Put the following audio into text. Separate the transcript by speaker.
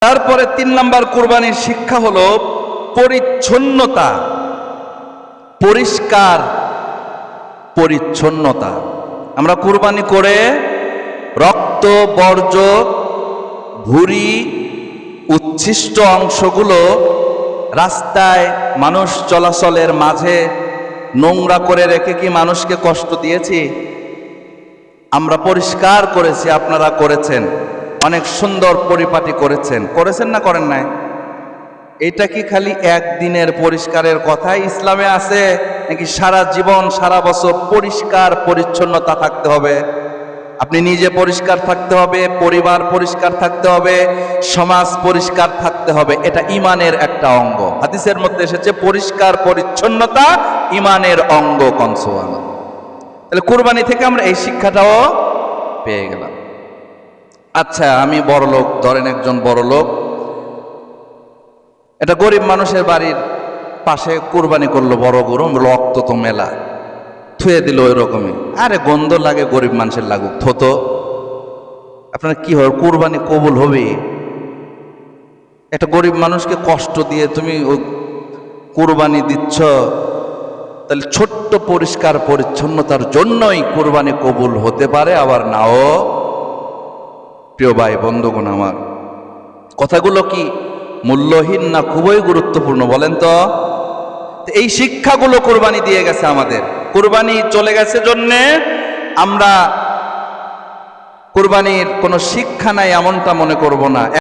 Speaker 1: তারপরে ৩ নাম্বার কুরবানির শিক্ষা হলো পরিচ্ছন্নতা, পরিষ্কার পরিচ্ছন্নতা। আমরা কুরবানি করে রক্ত, বর্জ্য, ভুঁড়ি, উচ্ছিষ্ট অংশগুলো রাস্তায় মানুষ চলাচলের মাঝে নোংরা করে রেখে কি মানুষকে কষ্ট দিয়েছি? আমরা পরিষ্কার করেছি, আপনারা করেছেন, অনেক সুন্দর পরিপাটি করেছেন না করেন নাই? এটা কি খালি একদিনের পরিষ্কারের কথাই ইসলামে আছে, নাকি সারা জীবন সারা বছর পরিষ্কার পরিচ্ছন্নতা থাকতে হবে? আপনি নিজে পরিষ্কার থাকতে হবে, পরিবার পরিষ্কার থাকতে হবে, সমাজ পরিষ্কার থাকতে হবে। এটা ইমানের একটা অঙ্গ। হাদিসের মধ্যে এসেছে পরিষ্কার পরিচ্ছন্নতা ইমানের অঙ্গ। কনসোয়ান। তাহলে কুরবানি থেকে আমরা এই শিক্ষাটাও পেয়ে গেলাম। আচ্ছা, আমি বড় লোক, ধরেন একজন বড় লোক এটা গরিব মানুষের বাড়ির পাশে কুরবানি করলো, বড় গরু, রক্ত তো মেলা, থুয়ে দিল ওই রকমই। আরে গন্ধ লাগে, গরিব মানুষের লাগুক, থতো। আপনার কি হবে? কুরবানি কবুল হবে? একটা গরিব মানুষকে কষ্ট দিয়ে তুমি ওই কুরবানি দিচ্ছ, তাহলে ছোট্ট পরিষ্কার পরিচ্ছন্নতার জন্যই কুরবানি কবুল হতে পারে, আবার নাও। প্রিয় ভাই বন্ধুগণ, আমার কথাগুলো কি মূল্যহীন না খুবই গুরুত্বপূর্ণ বলেন তো? এই শিক্ষাগুলো কুরবানি দিয়ে গেছে আমাদের। কুরবানি চলে গেছে জন্যে আমরা কুরবানির কোনো শিক্ষা নাই এমনটা মনে করব না।